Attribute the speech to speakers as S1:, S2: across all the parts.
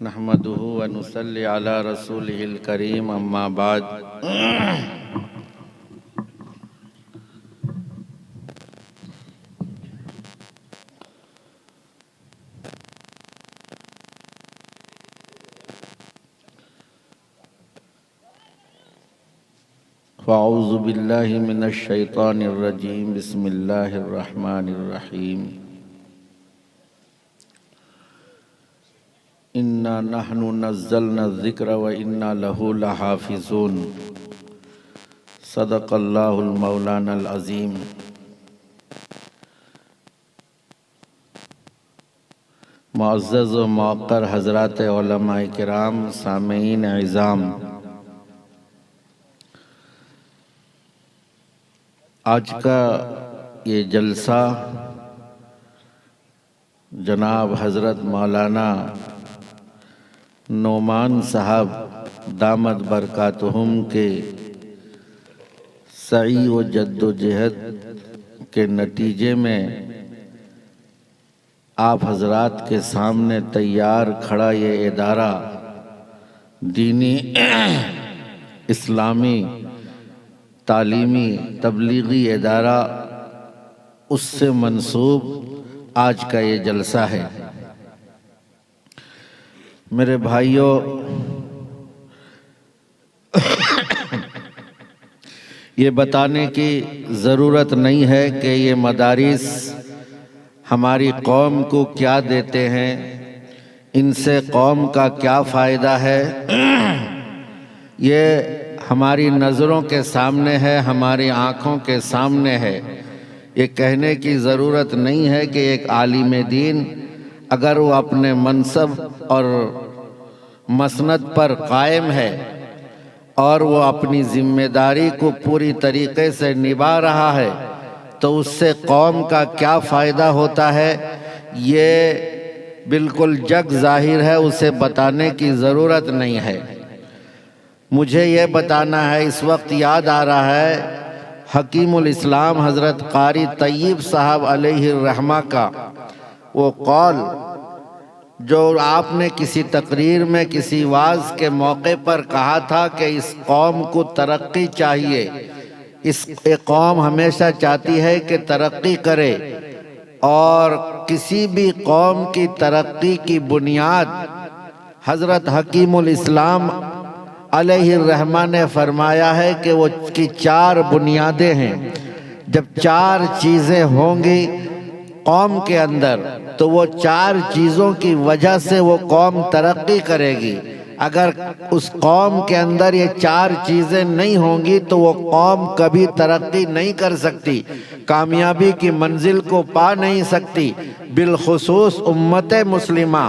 S1: نحمده ونصلي على رسوله الكريم اما بعد فاعوذ بالله من الشیطان الرجیم بسم اللہ الرحمن الرحیم انا نحن نزلنا الذکر وانا له لحافظون صدق اللہ المولانا العظیم۔ معزز و موقر حضرات علماء کرام، سامعین اعظام، آج کا یہ جلسہ جناب حضرت مولانا نعمان صاحب دامت برکاتہم کے سعی و جد و جہد کے نتیجے میں آپ حضرات کے سامنے تیار کھڑا یہ ادارہ دینی، اسلامی، تعلیمی، تبلیغی ادارہ، اس سے منسوب آج کا یہ جلسہ ہے۔ میرے بھائیوں، یہ بتانے کی ضرورت نہیں ہے کہ یہ مدارس ہماری قوم کو کیا دیتے ہیں، ان سے قوم کا کیا فائدہ ہے۔ یہ ہماری نظروں کے سامنے ہے، ہماری آنکھوں کے سامنے ہے۔ یہ کہنے کی ضرورت نہیں ہے کہ ایک عالم دین اگر وہ اپنے منصب اور مسند پر قائم ہے اور وہ اپنی ذمہ داری کو پوری طریقے سے نبھا رہا ہے تو اس سے قوم کا کیا فائدہ ہوتا ہے، یہ بالکل جگ ظاہر ہے، اسے بتانے کی ضرورت نہیں ہے۔ مجھے یہ بتانا ہے، اس وقت یاد آ رہا ہے حکیم الاسلام حضرت قاری طیب صاحب علیہ الرحمہ کا وہ قول جو آپ نے کسی تقریر میں کسی وعظ کے موقع پر کہا تھا کہ اس قوم کو ترقی چاہیے، اس قوم ہمیشہ چاہتی ہے کہ ترقی کرے، اور کسی بھی قوم کی ترقی کی بنیاد حضرت حکیم الاسلام علیہ الرحمہ نے فرمایا ہے کہ وہ کی 4 بنیادیں ہیں۔ جب 4 چیزیں ہوں گی قوم کے اندر تو وہ 4 چیزوں کی وجہ سے وہ قوم ترقی کرے گی۔ اگر اس قوم کے اندر یہ 4 چیزیں نہیں ہوں گی تو وہ قوم کبھی ترقی نہیں کر سکتی، کامیابی کی منزل کو پا نہیں سکتی۔ بالخصوص امت مسلمہ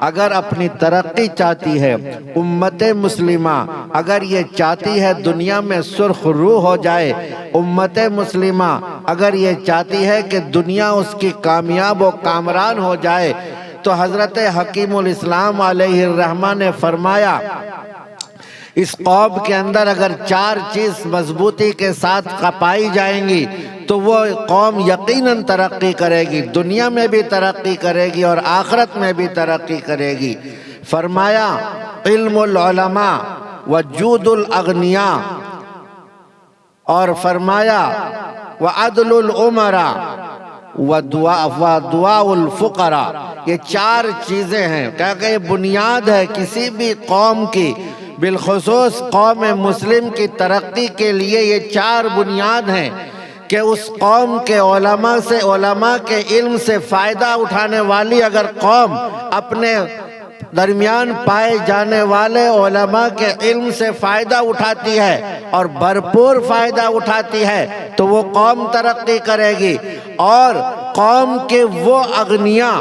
S1: اگر اپنی ترقی چاہتی ہے، امت مسلمہ اگر یہ چاہتی ہے دنیا میں سرخ رو ہو جائے، امت مسلمہ اگر یہ چاہتی ہے کہ دنیا اس کی کامیاب و کامران ہو جائے، تو حضرت حکیم الاسلام علیہ الرحمہ نے فرمایا اس قوم کے اندر اگر 4 چیز مضبوطی کے ساتھ پائی جائیں گی تو وہ قوم یقیناً ترقی کرے گی، دنیا میں بھی ترقی کرے گی اور آخرت میں بھی ترقی کرے گی۔ فرمایا علم العلماء وجود الاغنیاء، اور فرمایا وعدل الامراء ودعاء الفقراء۔ یہ 4 چیزیں ہیں کہ یہ بنیاد ہے کسی بھی قوم کی، بالخصوص قوم مسلم کی ترقی کے لیے یہ 4 بنیاد ہیں کہ اس قوم کے علماء کے علم سے فائدہ اٹھانے والی اگر قوم اپنے درمیان پائے جانے والے علماء کے علم سے فائدہ اٹھاتی ہے اور بھرپور فائدہ اٹھاتی ہے تو وہ قوم ترقی کرے گی۔ اور قوم کے وہ اغنیاء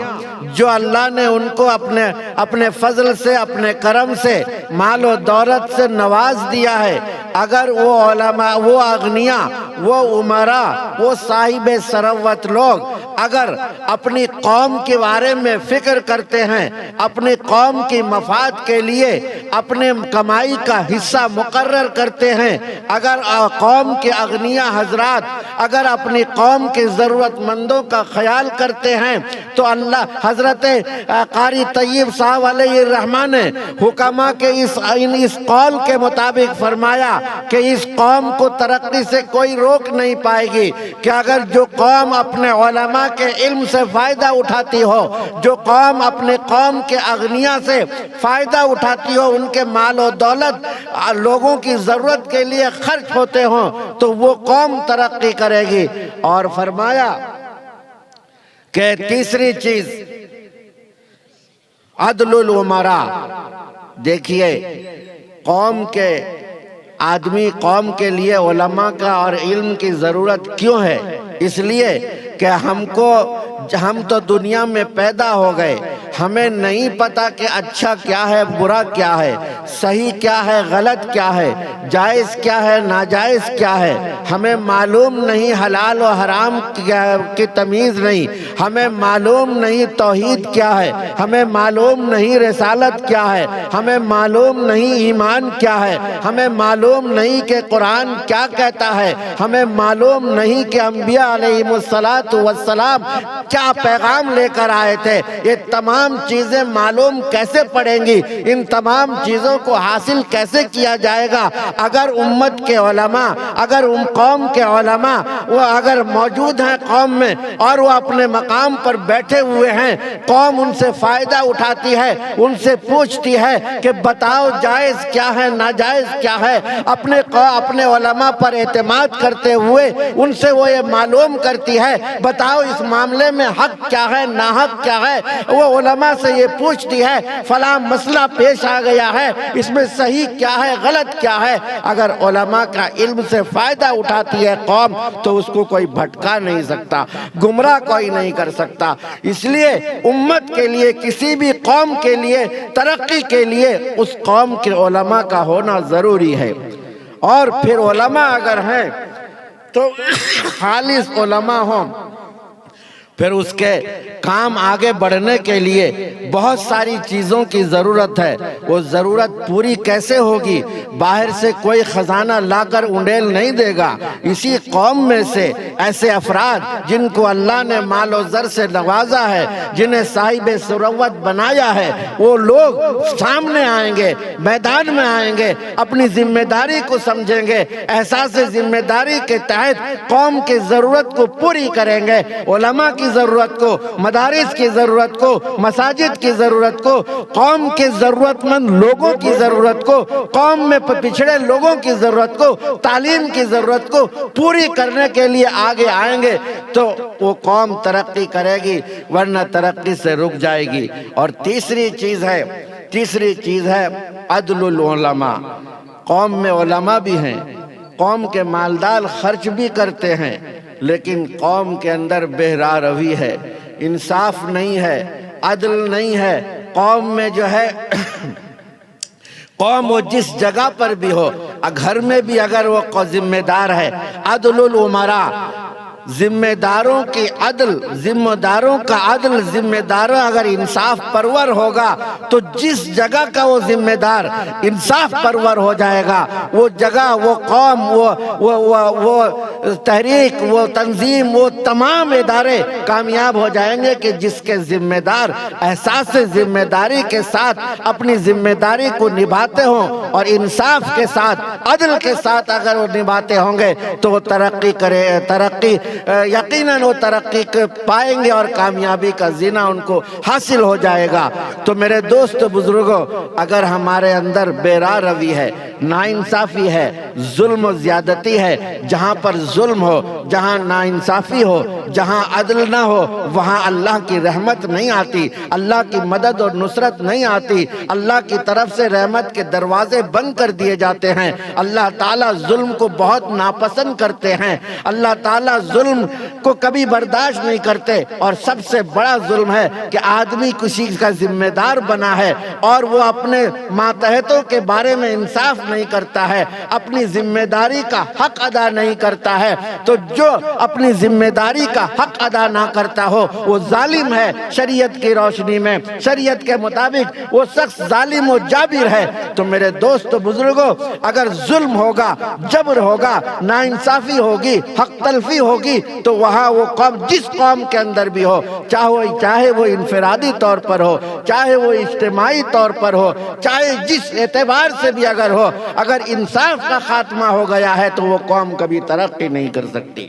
S1: جو اللہ نے ان کو اپنے فضل سے، اپنے کرم سے، مال و دولت سے نواز دیا ہے، اگر وہ علماء، وہ اغنیاء، وہ امراء، وہ صاحب ثروت لوگ اگر اپنی قوم کے بارے میں فکر کرتے ہیں، اپنی قوم کی مفاد کے لیے اپنے کمائی کا حصہ مقرر کرتے ہیں، اگر قوم کے اغنیاء حضرات اگر اپنی قوم کے ضرورت مندوں کا خیال کرتے ہیں تو اللہ حضرت قاری طیب صاحب علیہ الرحمن نے حکماء کے اس قول کے مطابق فرمایا کہ اس قوم کو ترقی سے کوئی روک نہیں پائے گی کہ اگر جو قوم اپنے علماء کے علم سے فائدہ اٹھاتی ہو، جو قوم اپنے قوم کے اغنیاء سے فائدہ اٹھاتی ہو، ان کے مال و دولت لوگوں کی ضرورت کے لیے خرچ ہوتے ہوں تو وہ قوم ترقی کرے گی۔ اور فرمایا کہ تیسری چیز عدل الامراء۔ دیکھیے قوم کے آدمی قوم کے لیے علماء کا اور علم کی ضرورت کیوں ہے؟ اس لیے کہ ہم تو دنیا میں پیدا ہو گئے، ہمیں نہیں پتا کہ اچھا کیا ہے، برا کیا ہے، صحیح کیا ہے، غلط کیا ہے، جائز کیا ہے، ناجائز کیا ہے، ہمیں معلوم نہیں حلال و حرام کی تمیز نہیں، ہمیں معلوم نہیں توحید کیا ہے، ہمیں معلوم نہیں رسالت کیا ہے، ہمیں معلوم نہیں ایمان کیا ہے، ہمیں معلوم نہیں کہ قرآن کیا کہتا ہے، ہمیں معلوم نہیں کہ انبیاء علیہم السلام کیا پیغام لے کر آئے تھے۔ یہ تمام چیزیں معلوم کیسے پڑیں گی؟ ان تمام چیزوں کو حاصل کیسے کیا جائے گا اگر امت کے علماء، اگر قوم کے علماء وہ اگر موجود ہیں قوم میں اور وہ اپنے مقام پر بیٹھے ہوئے ہیں، قوم ان سے فائدہ اٹھاتی ہے، ان سے پوچھتی ہے کہ بتاؤ جائز کیا ہے، ناجائز کیا ہے، اپنے علماء پر اعتماد کرتے ہوئے ان سے وہ یہ معلوم کرتی ہے بتاؤ اس معاملے میں حق کیا ہے، ناحق کیا ہے۔ وہ علماء سے یہ پوچھتی ہے فلاں مسئلہ پیش آ گیا ہے، اس میں صحیح کیا ہے، غلط کیا ہے۔ اگر علماء کا علم سے فائدہ اٹھاتی ہے قوم تو اس کو کوئی بھٹکا نہیں سکتا، گمراہ کوئی نہیں کر سکتا۔ اس لیے امت کے لیے، کسی بھی قوم کے لیے، ترقی کے لیے اس قوم کے علماء کا ہونا ضروری ہے۔ اور پھر علماء اگر ہیں تو خالص علماء ہوں، پھر اس کے کام آگے بڑھنے کے لیے بہت ساری چیزوں کی ضرورت ہے۔ وہ ضرورت پوری کیسے ہوگی؟ باہر سے کوئی خزانہ لا کر انڈیل نہیں دے گا۔ اسی قوم میں سے ایسے افراد جن کو اللہ نے مال و زر سے نوازا ہے، جنہیں صاحب ثروت بنایا ہے، وہ لوگ سامنے آئیں گے، میدان میں آئیں گے، اپنی ذمہ داری کو سمجھیں گے، احساس ذمہ داری کے تحت قوم کی ضرورت کو پوری کریں گے۔ علماء کی ضرورت کو، مدارس کی ضرورت کو، مساجد کی ضرورت کو، قوم کے ضرورت مند لوگوں کی ضرورت کو، قوم میں پچھڑے لوگوں کی ضرورت کو، تعلیم کی ضرورت کو پوری کرنے کے لیے آگے آئیں گے تو وہ قوم ترقی کرے گی، ورنہ ترقی سے رک جائے گی۔ اور تیسری چیز ہے عدل العلماء۔ قوم میں علماء بھی ہیں، قوم کے مالدار خرچ بھی کرتے ہیں، لیکن قوم کے اندر بہرا روی ہے، انصاف نہیں ہے، عدل نہیں ہے۔ قوم میں جو ہے قوم وہ جس جگہ پر بھی ہو، گھر میں بھی اگر وہ ذمہ دار ہے، عدل الامراء، ذمہ داروں کی عدل، ذمہ داروں کا عدل، ذمہ داروں اگر انصاف پرور ہوگا تو جس جگہ کا وہ ذمہ دار انصاف پرور ہو جائے گا، وہ جگہ، وہ قوم، وہ تحریک، وہ تنظیم، وہ تمام ادارے کامیاب ہو جائیں گے کہ جس کے ذمہ دار احساس ذمہ داری کے ساتھ اپنی ذمہ داری کو نبھاتے ہوں اور انصاف کے ساتھ، عدل کے ساتھ اگر وہ نبھاتے ہوں گے تو وہ ترقی یقیناً وہ ترقی پائیں گے اور کامیابی کا زینہ ان کو حاصل ہو جائے گا۔ تو میرے دوست بزرگوں، اگر ہمارے اندر بےراہ روی ہے، ناانصافی ہے، ظلم و زیادتی ہے، جہاں پر ظلم ہو، جہاں ناانصافی ہو، جہاں عدل نہ ہو، وہاں اللہ کی رحمت نہیں آتی، اللہ کی مدد اور نصرت نہیں آتی، اللہ کی طرف سے رحمت کے دروازے بند کر دیے جاتے ہیں۔ اللہ تعالیٰ ظلم کو بہت ناپسند کرتے ہیں، اللہ تعالیٰ ظلم کو کبھی برداشت نہیں کرتے، اور سب سے بڑا ظلم ہے کہ آدمی کسی کا ذمہ دار بنا ہے اور وہ اپنے ماتحتوں کے بارے میں انصاف نہیں کرتا ہے، اپنی ذمہ داری کا حق ادا نہیں کرتا ہے۔ تو جو اپنی ذمہ داری کا حق ادا نہ کرتا ہو وہ ظالم ہے شریعت کی روشنی میں، شریعت کے مطابق وہ شخص ظالم و جابر ہے۔ تو میرے دوست و بزرگوں، اگر ظلم ہوگا، جبر ہوگا، ناانصافی ہوگی، حق تلفی ہوگی، تو وہاں وہ قوم جس قوم کے اندر بھی ہو، چاہے وہ انفرادی طور پر ہو، چاہے وہ اجتماعی طور پر ہو، چاہے جس اعتبار سے بھی اگر ہو، اگر انصاف کا خاتمہ ہو گیا ہے تو وہ قوم کبھی ترقی نہیں کر سکتی۔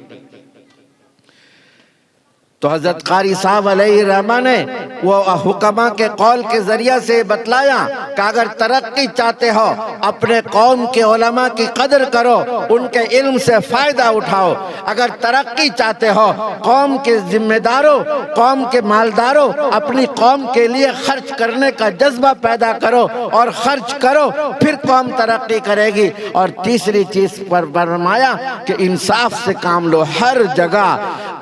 S1: تو حضرت قاری صاحب علیہ الرحمہ نے وہ حکماء کے قول کے ذریعہ سے بتلایا کہ اگر ترقی چاہتے ہو اپنے قوم کے علماء کی قدر کرو، ان کے علم سے فائدہ اٹھاؤ۔ اگر ترقی چاہتے ہو قوم کے ذمہ داروں، قوم کے مالداروں، اپنی قوم کے لیے خرچ کرنے کا جذبہ پیدا کرو اور خرچ کرو، پھر قوم ترقی کرے گی۔ اور تیسری چیز پر فرمایا کہ انصاف سے کام لو۔ ہر جگہ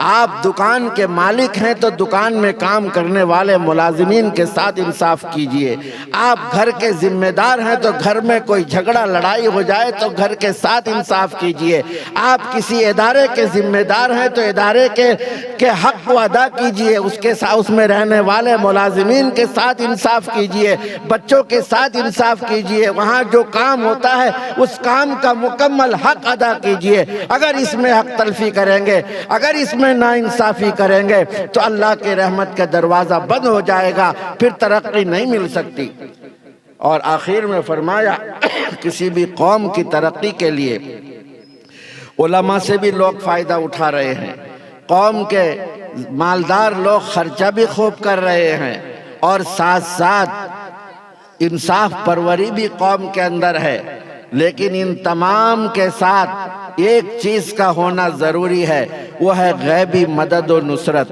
S1: آپ دکان کے مالک ہیں تو دکان میں کام کرنے والے ملازمین کے ساتھ انصاف کیجئے۔ آپ گھر کے ذمہ دار ہیں تو گھر میں کوئی جھگڑا لڑائی ہو جائے تو گھر کے ساتھ انصاف کیجئے۔ آپ کسی ادارے کے ذمہ دار ہیں تو ادارے کے حق کو ادا کیجئے، اس میں رہنے والے ملازمین کے ساتھ انصاف کیجئے، بچوں کے ساتھ انصاف کیجئے۔ وہاں جو کام ہوتا ہے اس کام کا مکمل حق ادا کیجئے۔ اگر اس میں حق تلفی کریں گے، اگر اس میں ناانصافی کریں گے تو اللہ کے رحمت کا دروازہ بند ہو جائے گا، پھر ترقی نہیں مل سکتی۔ اور آخر میں فرمایا کسی بھی قوم کی ترقی کے لیے علماء سے بھی لوگ فائدہ اٹھا رہے ہیں، قوم کے مالدار لوگ خرچہ بھی خوب کر رہے ہیں، اور ساتھ ساتھ انصاف پروری بھی قوم کے اندر ہے۔ لیکن ان تمام کے ساتھ ایک چیز کا ہونا ضروری ہے، وہ ہے غیبی مدد و نصرت۔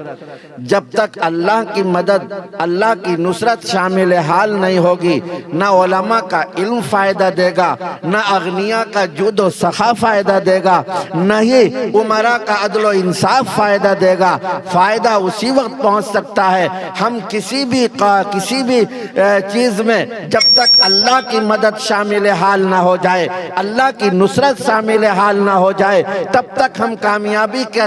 S1: جب تک اللہ کی مدد، اللہ کی نصرت شامل حال نہیں ہوگی، نہ علماء کا علم فائدہ دے گا، نہ اغنیاء کا جود و سخا فائدہ دے گا، نہ ہی امراء کا عدل و انصاف فائدہ دے گا۔ فائدہ اسی وقت پہنچ سکتا ہے ہم کسی بھی چیز میں جب تک اللہ کی مدد شامل حال نہ ہو جائے، اللہ کی نصرت شامل حال نہ ہو جائے، تب تک ہم کامیابی کے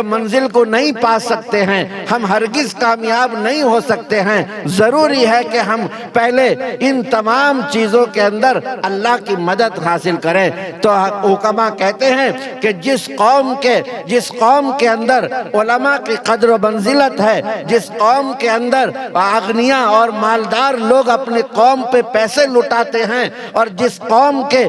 S1: منزل کو نہیں پا سکتے ہیں، ہم ہرگز کامیاب نہیں ہو سکتے ہیں۔ ضروری ہے کہ ہم پہلے ان تمام چیزوں کے اندر اللہ کی مدد حاصل کریں۔ تو حکماء کہتے ہیں کہ جس قوم کے اندر علماء کی قدر و منزلت ہے، جس قوم کے اندر اغنیاء اور مالدار لوگ اپنی قوم پہ پیسے لٹاتے ہیں، اور جس قوم کے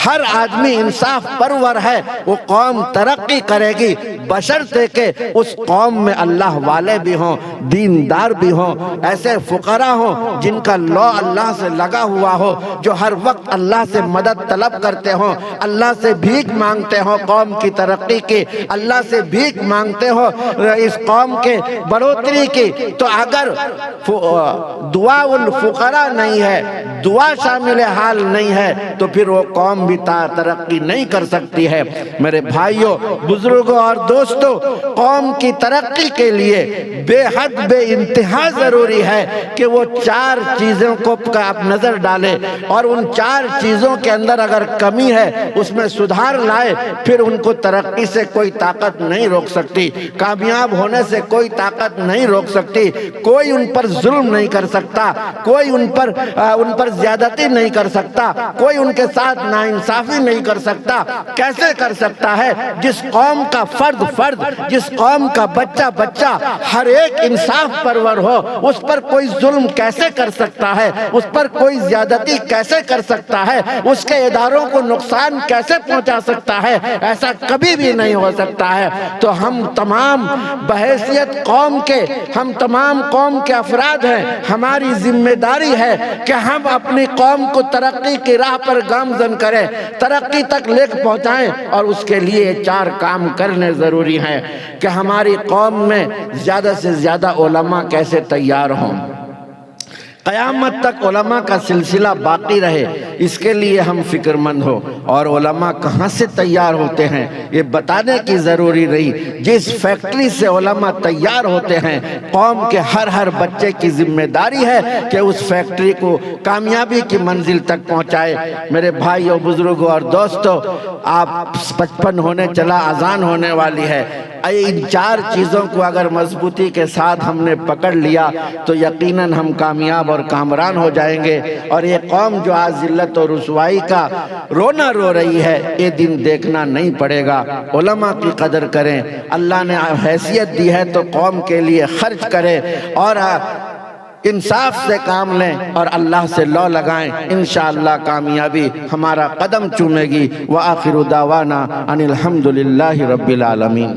S1: ہر آدمی انصاف پرور ہے، وہ قوم ترقی کرے گی، بشرطے کہ اس قوم میں اللہ والے بھی ہوں، دیندار بھی ہوں، ایسے فقراء ہوں جن کا لو اللہ سے لگا ہوا ہو، جو ہر وقت اللہ سے مدد طلب کرتے ہوں، اللہ سے بھیک مانگتے ہوں قوم کی ترقی کی، اللہ سے بھیک مانگتے ہو اس قوم کے بڑھوتری کی۔ تو اگر دعا الفقراء نہیں ہے، دعا شامل حال نہیں ہے، تو پھر وہ قوم بھی ترقی نہیں کر سکتی ہے۔ میرے بھائیوں، بزرگوں اور دوستوں، قوم کی ترقی کے لیے بے حد بے انتہا ضروری ہے کہ وہ 4 چیزوں کو آپ نظر ڈالیں، اور ان 4 چیزوں کے اندر اگر کمی ہے اس میں سدھار لائے، پھر ان کو ترقی سے کوئی طاقت نہیں روک سکتی، کامیاب ہونے سے کوئی طاقت نہیں روک سکتی، کوئی ان پر ظلم نہیں کر سکتا، کوئی ان پر زیادتی نہیں کر سکتا، کوئی ان کے ساتھ ناانصافی نہیں کر سکتا۔ کیسے کر سکتا ہے؟ جس قوم کا فرد، جس قوم کا بچہ ہر ایک انصاف پرور ہو، اس پر کوئی ظلم کیسے کر سکتا ہے؟ اس پر کوئی زیادتی کیسے کر سکتا ہے؟ اس کے اداروں کو نقصان کیسے پہنچا سکتا ہے؟ ایسا کبھی بھی نہیں ہو سکتا ہے۔ تو ہم تمام بحیثیت قوم کے، ہم تمام قوم کے افراد ہیں، ہماری ذمہ داری ہے کہ ہم اپنی قوم کو ترقی کی راہ پر گامزن کریں، ترقی تک لے کر پہنچائیں، اور اس کے لیے 4 کام کرنے ضروری ہیں کہ ہماری قوم میں زیادہ سے زیادہ علماء کیسے تیار ہوں، قیامت تک علماء کا سلسلہ باقی رہے، اس کے لیے ہم فکر مند ہو۔ اور علماء کہاں سے تیار ہوتے ہیں یہ بتانے کی ضروری رہی۔ جس فیکٹری سے علماء تیار ہوتے ہیں، قوم کے ہر بچے کی ذمہ داری ہے کہ اس فیکٹری کو کامیابی کی منزل تک پہنچائے۔ میرے بھائیوں، بزرگوں اور دوستوں، آپ 55 ہونے چلا، اذان ہونے والی ہے۔ ان 4 چیزوں کو اگر مضبوطی کے ساتھ ہم نے پکڑ لیا تو یقیناً ہم کامیاب اور کامران ہو جائیں گے، اور یہ قوم جو آج ذلت اور رسوائی کا رونا رو رہی ہے، یہ دن دیکھنا نہیں پڑے گا۔ علماء کی قدر کریں، اللہ نے حیثیت دی ہے تو قوم کے لیے خرچ کریں، اور انصاف سے کام لیں اور اللہ سے لو لگائیں، انشاءاللہ کامیابی ہمارا قدم چومے گی۔ وآخر دعوانا ان الحمدللہ رب العالمین۔